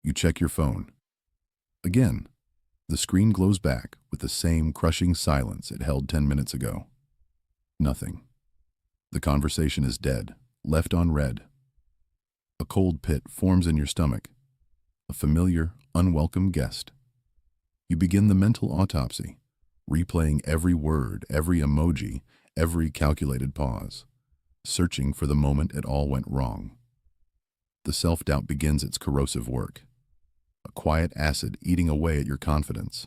You check your phone. Again, the screen glows back with the same crushing silence it held 10 minutes ago. Nothing. The conversation is dead, left unread. A cold pit forms in your stomach. A familiar, unwelcome guest. You begin the mental autopsy, replaying every word, every emoji, every calculated pause, searching for the moment it all went wrong. The self-doubt begins its corrosive work, a quiet acid eating away at your confidence.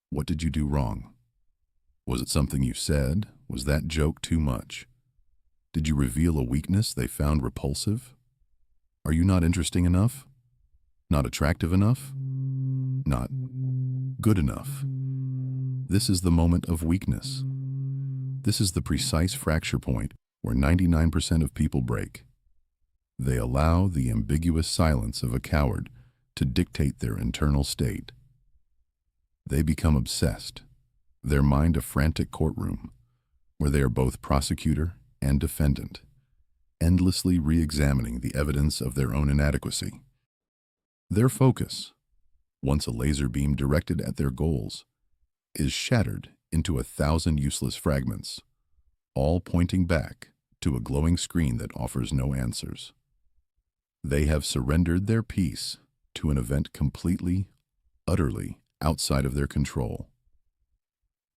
What did you do wrong? Was it something you said? Was that joke too much? Did you reveal a weakness they found repulsive? Are you not interesting enough? Not attractive enough? Not good enough? This is the moment of weakness. This is the precise fracture point where 99% of people break. They allow the ambiguous silence of a coward to dictate their internal state. They become obsessed, their mind a frantic courtroom, where they are both prosecutor and defendant, endlessly re-examining the evidence of their own inadequacy. Their focus, once a laser beam directed at their goals, is shattered into 1,000 useless fragments, all pointing back to a glowing screen that offers no answers. They have surrendered their peace to an event completely, utterly outside of their control.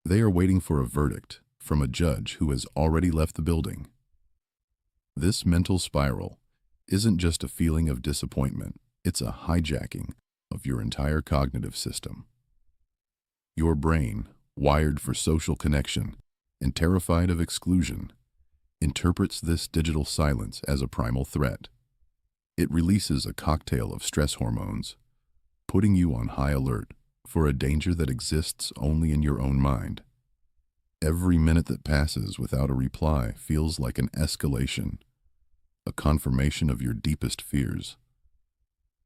They are waiting for a verdict from a judge who has already left the building. This mental spiral isn't just a feeling of disappointment, it's a hijacking of your entire cognitive system. Your brain, wired for social connection and terrified of exclusion, interprets this digital silence as a primal threat. It releases a cocktail of stress hormones, putting you on high alert for a danger that exists only in your own mind. Every minute that passes without a reply feels like an escalation, a confirmation of your deepest fears.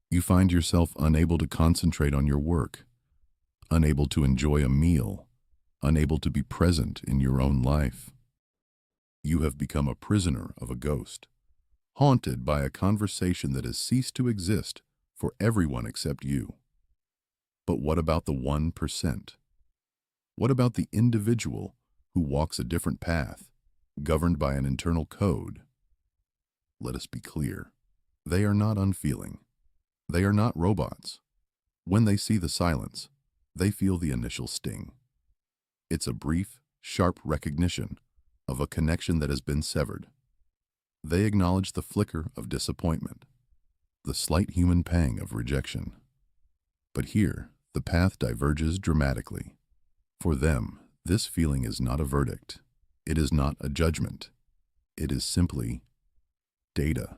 You find yourself unable to concentrate on your work, unable to enjoy a meal, unable to be present in your own life. You have become a prisoner of a ghost, haunted by a conversation that has ceased to exist for everyone except you. But what about the 1%? What about the individual who walks a different path, governed by an internal code? Let us be clear. They are not unfeeling. They are not robots. When they see the silence, they feel the initial sting. It's a brief, sharp recognition of a connection that has been severed. They acknowledge the flicker of disappointment, the slight human pang of rejection. But here, the path diverges dramatically. For them, this feeling is not a verdict. It is not a judgment. It is simply data.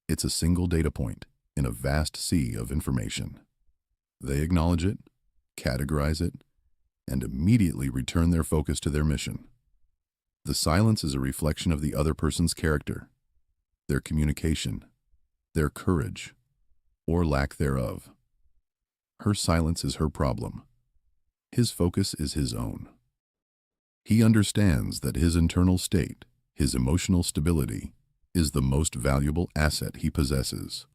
It's a single data point in a vast sea of information. They acknowledge it, categorize it, and immediately return their focus to their mission. The silence is a reflection of the other person's character, their communication, their courage, or lack thereof. Her silence is her problem. His focus is his own. He understands that his internal state, his emotional stability, is the most valuable asset he possesses.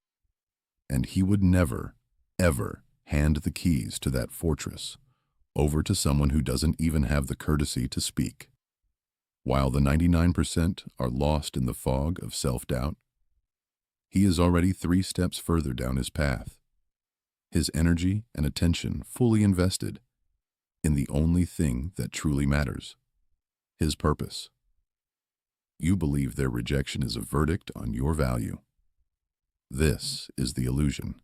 And he would never, ever hand the keys to that fortress over to someone who doesn't even have the courtesy to speak. While the 99% are lost in the fog of self-doubt, he is already 3 steps further down his path, his energy and attention fully invested in the only thing that truly matters, his purpose. You believe their rejection is a verdict on your value. This is the illusion.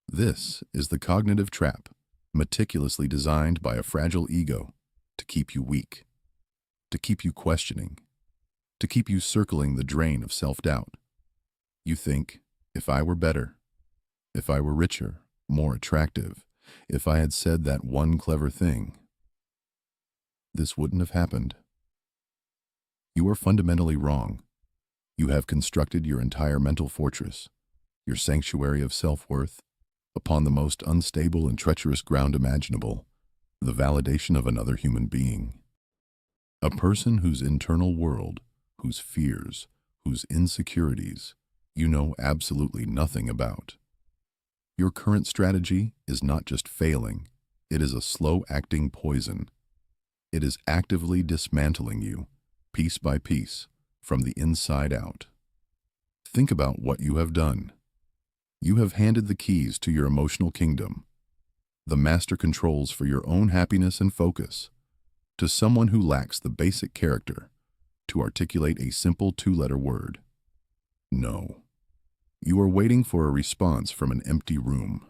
This is the cognitive trap, meticulously designed by a fragile ego to keep you weak, to keep you questioning, to keep you circling the drain of self-doubt. You think, if I were better, if I were richer, more attractive, if I had said that one clever thing, this wouldn't have happened. You are fundamentally wrong. You have constructed your entire mental fortress, your sanctuary of self-worth, upon the most unstable and treacherous ground imaginable, the validation of another human being. A person whose internal world, whose fears, whose insecurities, you know absolutely nothing about. Your current strategy is not just failing, it is a slow-acting poison. It is actively dismantling you, piece by piece, from the inside out. Think about what you have done. You have handed the keys to your emotional kingdom, the master controls for your own happiness and focus, to someone who lacks the basic character to articulate a simple two-letter word. No. You are waiting for a response from an empty room.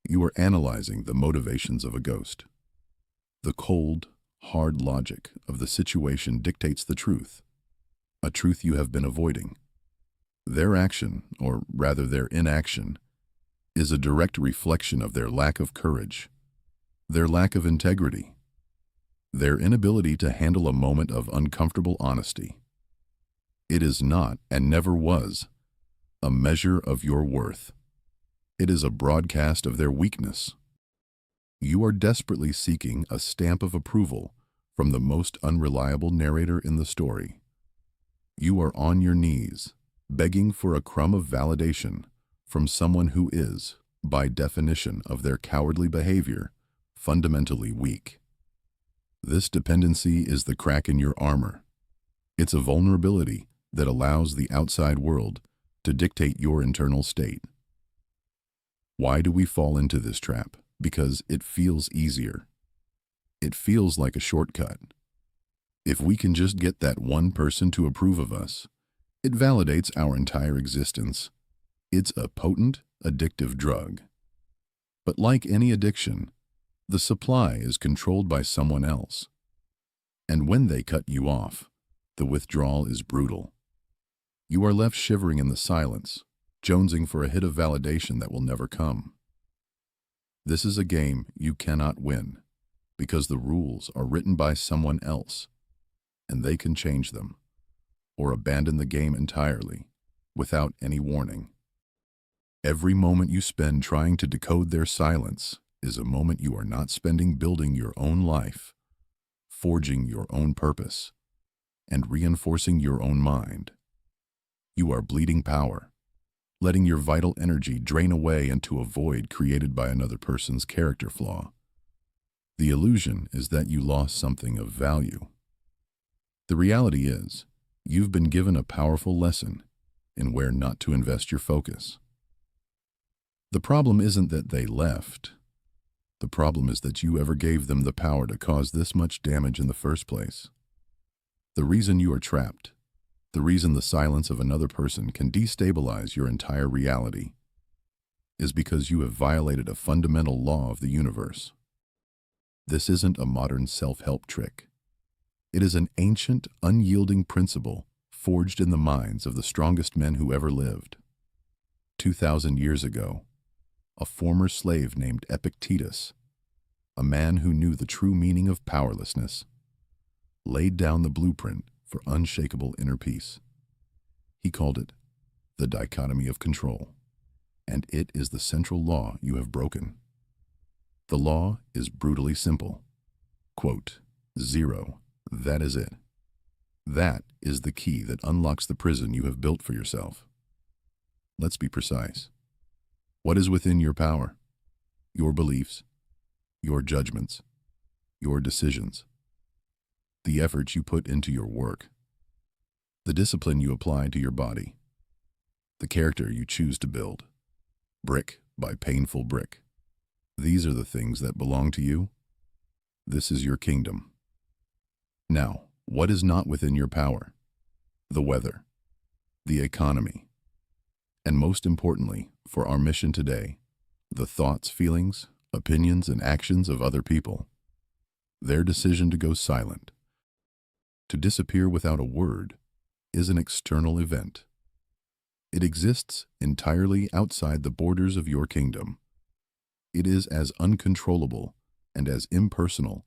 You are analyzing the motivations of a ghost. The cold, hard logic of the situation dictates the truth, a truth you have been avoiding. Their action, or rather their inaction, is a direct reflection of their lack of courage, their lack of integrity, their inability to handle a moment of uncomfortable honesty. It is not, and never was, a measure of your worth. It is a broadcast of their weakness. You are desperately seeking a stamp of approval from the most unreliable narrator in the story. You are on your knees, begging for a crumb of validation from someone who is, by definition of their cowardly behavior, fundamentally weak. This dependency is the crack in your armor. It's a vulnerability that allows the outside world to dictate your internal state. Why do we fall into this trap? Because it feels easier. It feels like a shortcut. If we can just get that one person to approve of us, it validates our entire existence. It's a potent, addictive drug. But like any addiction, the supply is controlled by someone else. And when they cut you off, the withdrawal is brutal. You are left shivering in the silence, jonesing for a hit of validation that will never come. This is a game you cannot win, because the rules are written by someone else, and they can change them, or abandon the game entirely, without any warning. Every moment you spend trying to decode their silence is a moment you are not spending building your own life, forging your own purpose, and reinforcing your own mind. You are bleeding power, letting your vital energy drain away into a void created by another person's character flaw. The illusion is that you lost something of value. The reality is, you've been given a powerful lesson in where not to invest your focus. The problem isn't that they left. The problem is that you ever gave them the power to cause this much damage in the first place. The reason you are trapped, the reason the silence of another person can destabilize your entire reality, is because you have violated a fundamental law of the universe. This isn't a modern self-help trick. It is an ancient, unyielding principle forged in the minds of the strongest men who ever lived. 2,000 years ago, a former slave named Epictetus, a man who knew the true meaning of powerlessness, laid down the blueprint for unshakable inner peace. He called it the dichotomy of control, and it is the central law you have broken. The law is brutally simple. Quote, 0, that is it. That is the key that unlocks the prison you have built for yourself. Let's be precise. What is within your power? Your beliefs, your judgments, your decisions, the effort you put into your work, the discipline you apply to your body, the character you choose to build, brick by painful brick. These are the things that belong to you. This is your kingdom. Now, what is not within your power? The weather, the economy, and most importantly, for our mission today, the thoughts, feelings, opinions, and actions of other people. Their decision to go silent, to disappear without a word, is an external event. It exists entirely outside the borders of your kingdom. It is as uncontrollable and as impersonal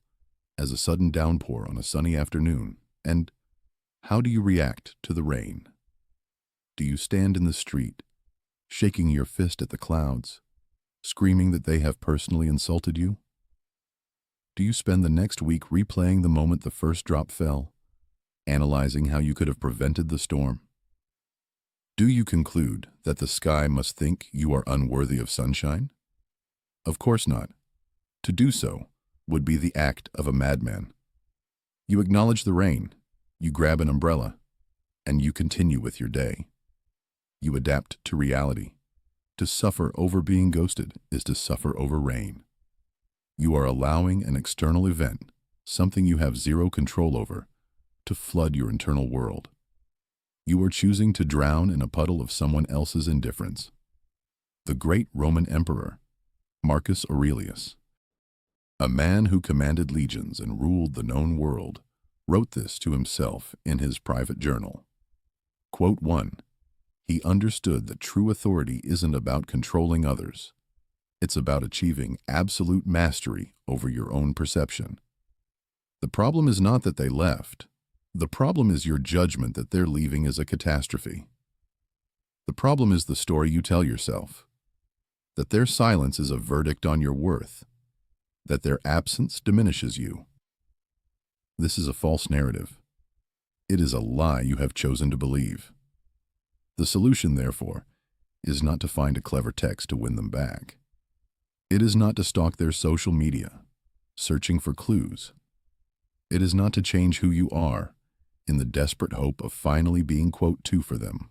as a sudden downpour on a sunny afternoon. And how do you react to the rain? Do you stand in the street, shaking your fist at the clouds, screaming that they have personally insulted you? Do you spend the next week replaying the moment the first drop fell, analyzing how you could have prevented the storm? Do you conclude that the sky must think you are unworthy of sunshine? Of course not. To do so would be the act of a madman. You acknowledge the rain, you grab an umbrella, and you continue with your day. You adapt to reality. To suffer over being ghosted is to suffer over rain. You are allowing an external event, something you have zero control over, to flood your internal world. You are choosing to drown in a puddle of someone else's indifference. The great Roman emperor, Marcus Aurelius, a man who commanded legions and ruled the known world, wrote this to himself in his private journal. Quote 1. He understood that true authority isn't about controlling others. It's about achieving absolute mastery over your own perception. The problem is not that they left. The problem is your judgment that their leaving is a catastrophe. The problem is the story you tell yourself, that their silence is a verdict on your worth, that their absence diminishes you. This is a false narrative. It is a lie you have chosen to believe. The solution, therefore, is not to find a clever text to win them back. It is not to stalk their social media, searching for clues. It is not to change who you are in the desperate hope of finally being quote two for them.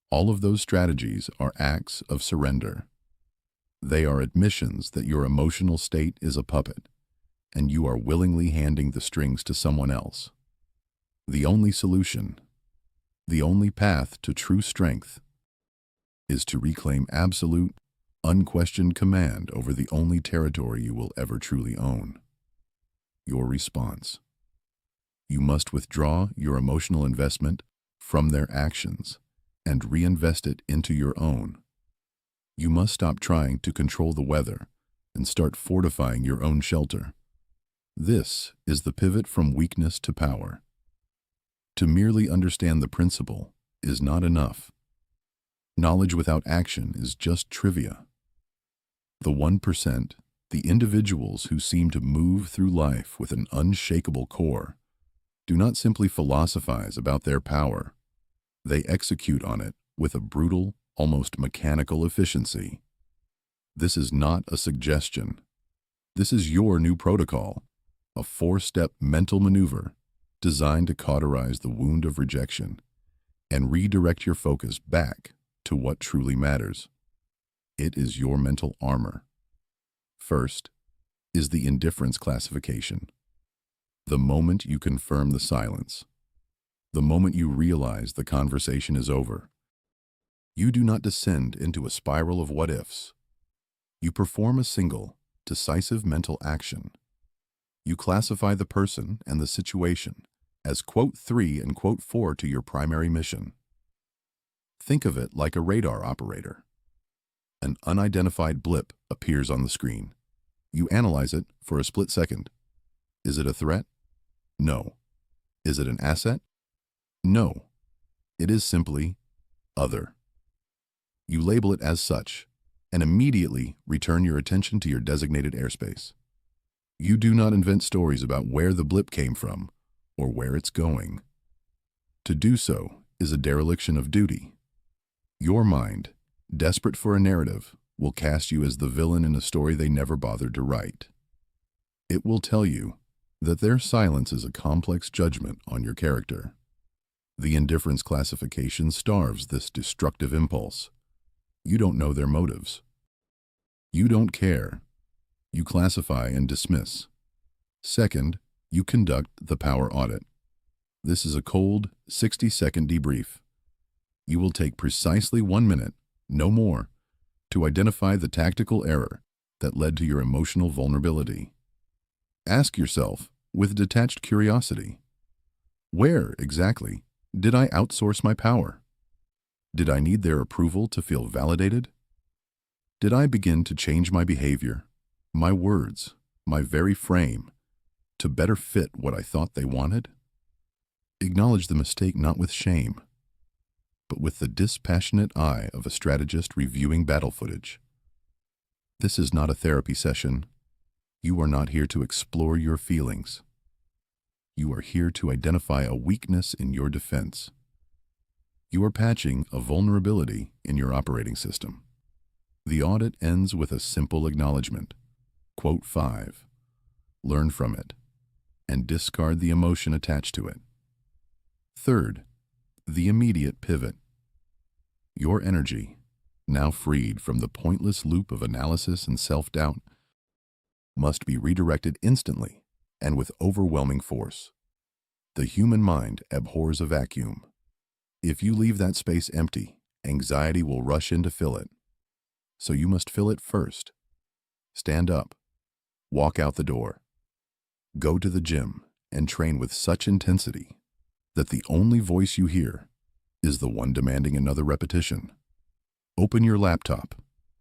All of those strategies are acts of surrender. They are admissions that your emotional state is a puppet, and you are willingly handing the strings to someone else. The only solution, the only path to true strength, is to reclaim absolute, unquestioned command over the only territory you will ever truly own. Your response. You must withdraw your emotional investment from their actions and reinvest it into your own. You must stop trying to control the weather and start fortifying your own shelter. This is the pivot from weakness to power. To merely understand the principle is not enough. Knowledge without action is just trivia. The 1%, the individuals who seem to move through life with an unshakable core, do not simply philosophize about their power. They execute on it with a brutal, almost mechanical efficiency. This is not a suggestion. This is your new protocol, a 4-step mental maneuver designed to cauterize the wound of rejection and redirect your focus back to what truly matters. It is your mental armor. First is the indifference classification. The moment you confirm the silence, the moment you realize the conversation is over, you do not descend into a spiral of what-ifs. You perform a single, decisive mental action. You classify the person and the situation as quote 3 and quote 4 to your primary mission. Think of it like a radar operator. An unidentified blip appears on the screen. You analyze it for a split second. Is it a threat? No. Is it an asset? No. It is simply other. You label it as such and immediately return your attention to your designated airspace. You do not invent stories about where the blip came from or where it's going. To do so is a dereliction of duty. Your mind, desperate for a narrative, will cast you as the villain in a story they never bothered to write. It will tell you that their silence is a complex judgment on your character. The indifference classification starves this destructive impulse. You don't know their motives. You don't care. You classify and dismiss. Second, you conduct the power audit. This is a cold, 60-second debrief. You will take precisely 1 minute, no more, to identify the tactical error that led to your emotional vulnerability. Ask yourself, with detached curiosity, where, exactly, did I outsource my power? Did I need their approval to feel validated? Did I begin to change my behavior, my words, my very frame, to better fit what I thought they wanted? Acknowledge the mistake not with shame, but with the dispassionate eye of a strategist reviewing battle footage. This is not a therapy session. You are not here to explore your feelings. You are here to identify a weakness in your defense. You are patching a vulnerability in your operating system. The audit ends with a simple acknowledgement. Quote 5. Learn from it and discard the emotion attached to it. Third, the immediate pivot. Your energy, now freed from the pointless loop of analysis and self-doubt, must be redirected instantly and with overwhelming force. The human mind abhors a vacuum. If you leave that space empty, anxiety will rush in to fill it. So you must fill it first. Stand up, walk out the door, go to the gym, and train with such intensity that the only voice you hear is the one demanding another repetition. Open your laptop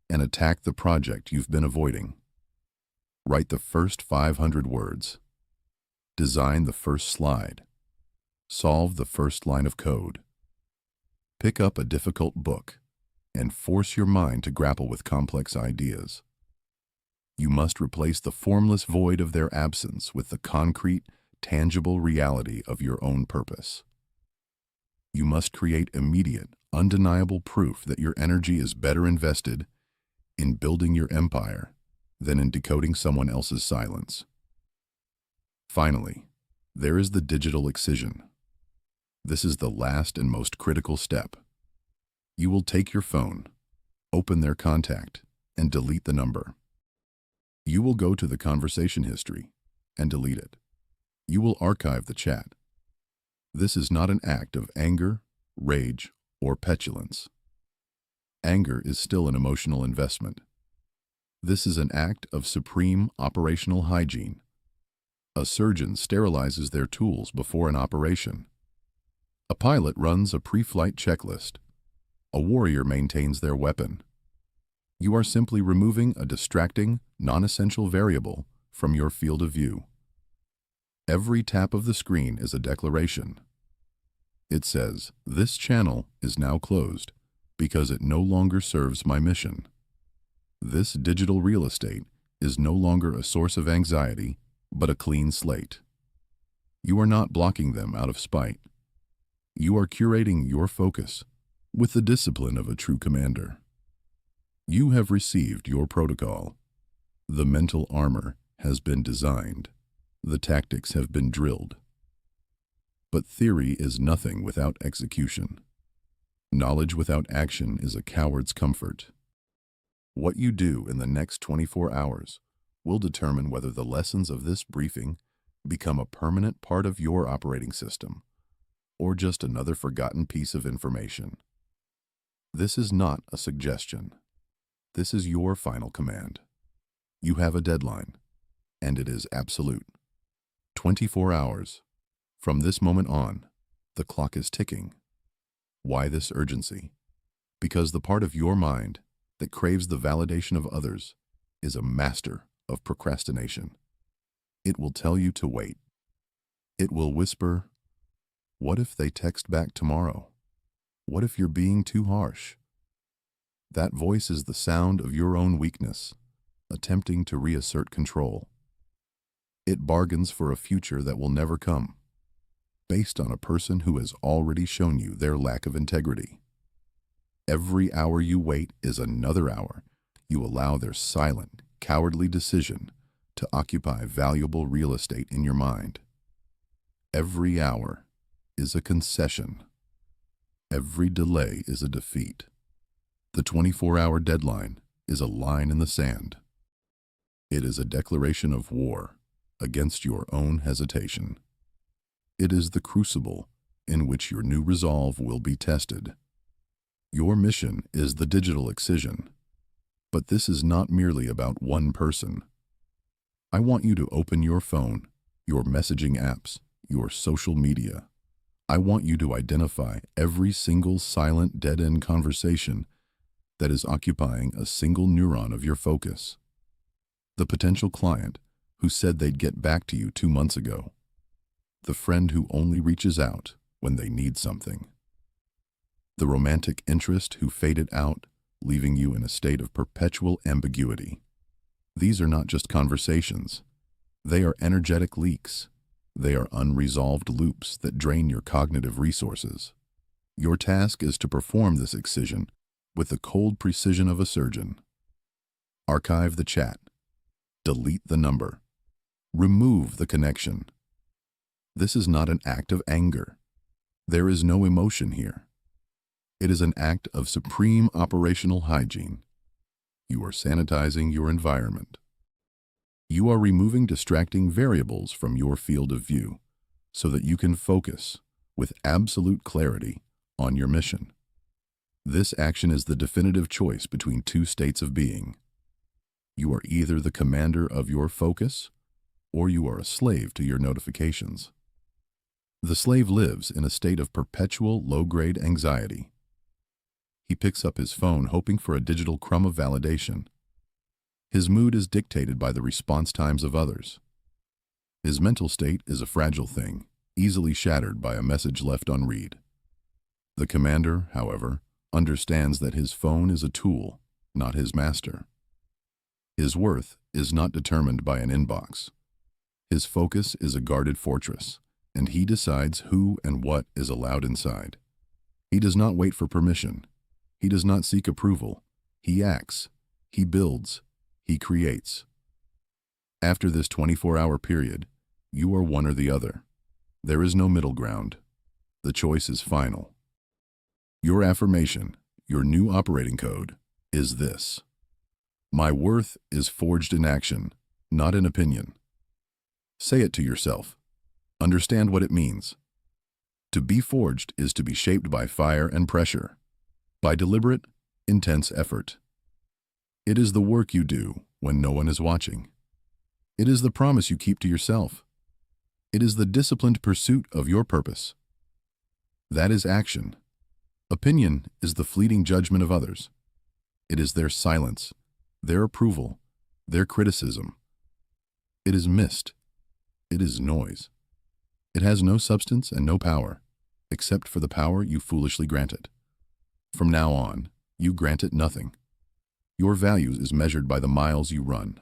and attack the project you've been avoiding. Write the first 500 words. Design the first slide. Solve the first line of code. Pick up a difficult book and force your mind to grapple with complex ideas. You must replace the formless void of their absence with the concrete, tangible reality of your own purpose. You must create immediate, undeniable proof that your energy is better invested in building your empire than in decoding someone else's silence. Finally, there is the digital excision. This is the last and most critical step. You will take your phone, open their contact, and delete the number. You will go to the conversation history and delete it. You will archive the chat. This is not an act of anger, rage, or petulance. Anger is still an emotional investment. This is an act of supreme operational hygiene. A surgeon sterilizes their tools before an operation. A pilot runs a pre-flight checklist. A warrior maintains their weapon. You are simply removing a distracting, non-essential variable from your field of view. Every tap of the screen is a declaration. It says, "This channel is now closed because it no longer serves my mission." This digital real estate is no longer a source of anxiety, but a clean slate. You are not blocking them out of spite. You are curating your focus with the discipline of a true commander. You have received your protocol. The mental armor has been designed. The tactics have been drilled. But theory is nothing without execution. Knowledge without action is a coward's comfort. What you do in the next 24 hours will determine whether the lessons of this briefing become a permanent part of your operating system or just another forgotten piece of information. This is not a suggestion. This is your final command. You have a deadline, and it is absolute. 24 hours. From this moment on, the clock is ticking. Why this urgency? Because the part of your mind that craves the validation of others is a master of procrastination. It will tell you to wait. It will whisper, "What if they text back tomorrow? What if you're being too harsh?" That voice is the sound of your own weakness, attempting to reassert control. It bargains for a future that will never come, based on a person who has already shown you their lack of integrity. Every hour you wait is another hour you allow their silent, cowardly decision to occupy valuable real estate in your mind. Every hour is a concession. Every delay is a defeat. The 24-hour deadline is a line in the sand. It is a declaration of war against your own hesitation. It is the crucible in which your new resolve will be tested. Your mission is the digital excision, but this is not merely about one person. I want you to open your phone, your messaging apps, your social media. I want you to identify every single silent dead-end conversation that is occupying a single neuron of your focus. The potential client who said they'd get back to you 2 months ago. The friend who only reaches out when they need something. The romantic interest who faded out, leaving you in a state of perpetual ambiguity. These are not just conversations. They are energetic leaks. They are unresolved loops that drain your cognitive resources. Your task is to perform this excision with the cold precision of a surgeon. Archive the chat. Delete the number. Remove the connection. This is not an act of anger. There is no emotion here. It is an act of supreme operational hygiene. You are sanitizing your environment. You are removing distracting variables from your field of view so that you can focus with absolute clarity on your mission. This action is the definitive choice between two states of being. You are either the commander of your focus or you are a slave to your notifications. The slave lives in a state of perpetual low-grade anxiety. He picks up his phone hoping for a digital crumb of validation. His mood is dictated by the response times of others. His mental state is a fragile thing, easily shattered by a message left unread. The commander, however, understands that his phone is a tool, not his master. His worth is not determined by an inbox. His focus is a guarded fortress, and he decides who and what is allowed inside. He does not wait for permission. He does not seek approval. He acts. He builds. He creates. After this 24-hour period, you are one or the other. There is no middle ground. The choice is final. Your affirmation, your new operating code, is this: my worth is forged in action, not in opinion. Say it to yourself. Understand what it means. To be forged is to be shaped by fire and pressure, by deliberate, intense effort. It is the work you do when no one is watching. It is the promise you keep to yourself. It is the disciplined pursuit of your purpose. That is action. Opinion is the fleeting judgment of others. It is their silence, their approval, their criticism. It is mist. It is noise. It has no substance and no power, except for the power you foolishly grant it. From now on, you grant it nothing. Your value is measured by the miles you run,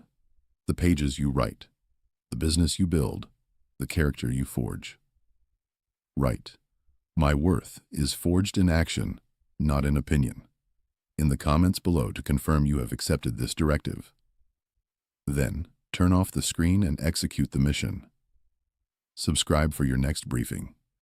the pages you write, the business you build, the character you forge. Write, my worth is forged in action, not in opinion, in the comments below to confirm you have accepted this directive. Then, turn off the screen and execute the mission. Subscribe for your next briefing.